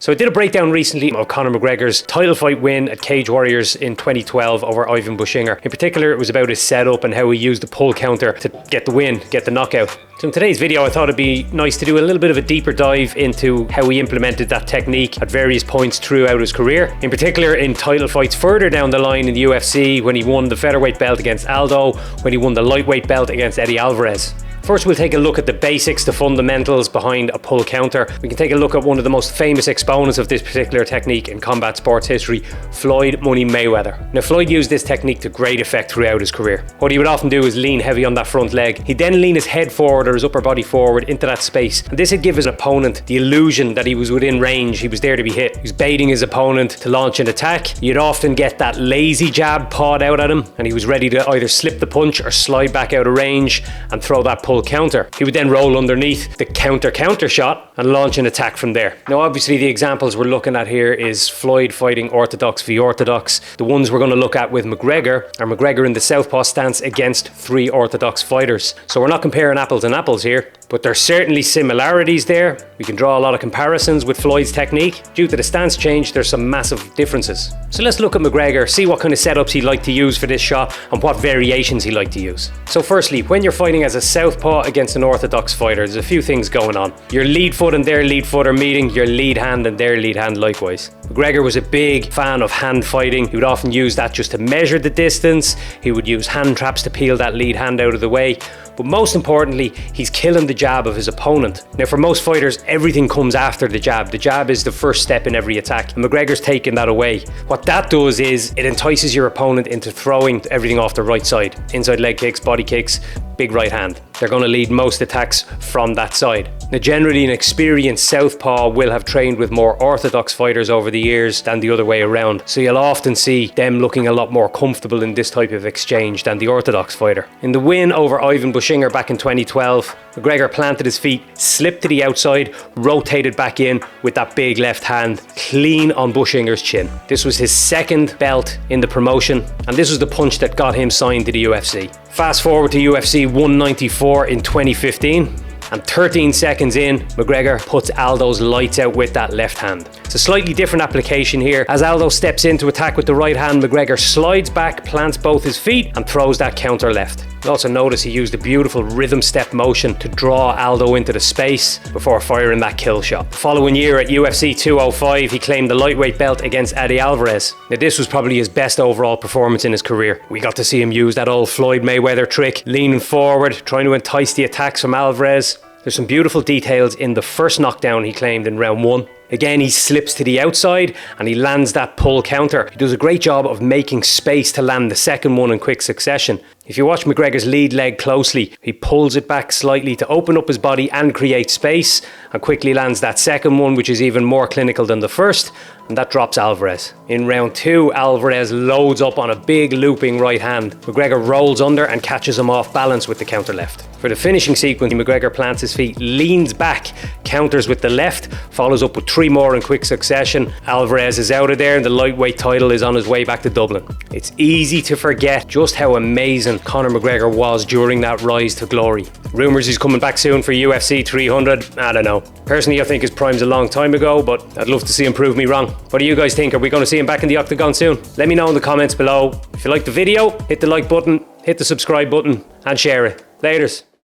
So I did a breakdown recently of Conor McGregor's title fight win at Cage Warriors in 2012 over Ivan Bushinger. In particular, it was about his setup and how he used the pull counter to get the win, get the knockout. So in today's video, I thought it'd be nice to do a little bit of a deeper dive into how he implemented that technique at various points throughout his career. In particular, in title fights further down the line in the UFC, when he won the featherweight belt against Aldo, when he won the lightweight belt against Eddie Alvarez. First, we'll take a look at the basics, the fundamentals behind a pull counter. We can take a look at one of the most famous exponents of this particular technique in combat sports history, Floyd "Money" Mayweather. Now, Floyd used this technique to great effect throughout his career. What he would often do is lean heavy on that front leg. He'd then lean his head forward or his upper body forward into that space. And this would give his opponent the illusion that he was within range, he was there to be hit. He was baiting his opponent to launch an attack. You'd often get that lazy jab pawed out at him, and he was ready to either slip the punch or slide back out of range and throw that pull counter. He would then roll underneath the counter shot and launch an attack from there. Now, obviously, the examples we're looking at here is Floyd fighting orthodox v orthodox. The ones we're going to look at with McGregor are McGregor in the southpaw stance against three orthodox fighters. So we're not comparing apples and apples here, but there's certainly similarities there. We can draw a lot of comparisons with Floyd's technique. Due to the stance change, there's some massive differences. So let's look at McGregor, see what kind of setups he'd like to use for this shot and what variations he'd like to use. So firstly, when you're fighting as a southpaw against an orthodox fighter, there's a few things going on. Your lead foot and their lead foot are meeting, your lead hand and their lead hand likewise. McGregor was a big fan of hand fighting. He would often use that just to measure the distance. He would use hand traps to peel that lead hand out of the way. But most importantly, he's killing the jab of his opponent. Now, for most fighters, everything comes after the jab. The jab is the first step in every attack, and McGregor's taking that away. What that does is it entices your opponent into throwing everything off the right side. Inside leg kicks, body kicks, big right hand. They're going to lead most attacks from that side. Now, generally, an experienced southpaw will have trained with more orthodox fighters over the years than the other way around. So you'll often see them looking a lot more comfortable in this type of exchange than the orthodox fighter. In the win over Ivan Bushinger back in 2012, McGregor planted his feet, slipped to the outside, rotated back in with that big left hand, clean on Bushinger's chin. This was his second belt in the promotion, and this was the punch that got him signed to the UFC. Fast forward to UFC 194 in 2015. And 13 seconds in, McGregor puts Aldo's lights out with that left hand. It's a slightly different application here. As Aldo steps in to attack with the right hand, McGregor slides back, plants both his feet, and throws that counter left. You'll also notice he used a beautiful rhythm step motion to draw Aldo into the space before firing that kill shot. The following year at UFC 205, he claimed the lightweight belt against Eddie Alvarez. Now, this was probably his best overall performance in his career. We got to see him use that old Floyd Mayweather trick, leaning forward, trying to entice the attacks from Alvarez. There's some beautiful details in the first knockdown he claimed in round one. Again, he slips to the outside and he lands that pull counter. He does a great job of making space to land the second one in quick succession. If you watch McGregor's lead leg closely, he pulls it back slightly to open up his body and create space, and quickly lands that second one, which is even more clinical than the first, and that drops Alvarez. In round two, Alvarez loads up on a big looping right hand. McGregor rolls under and catches him off balance with the counter left. For the finishing sequence, McGregor plants his feet, leans back, counters with the left, follows up with three more in quick succession. Alvarez is out of there and the lightweight title is on his way back to Dublin. It's easy to forget just how amazing Conor McGregor was during that rise to glory. Rumours he's coming back soon for UFC 300, I don't know. Personally, I think his prime's a long time ago, but I'd love to see him prove me wrong. What do you guys think? Are we going to see him back in the octagon soon? Let me know in the comments below. If you like the video, hit the like button, hit the subscribe button and share it. Laters.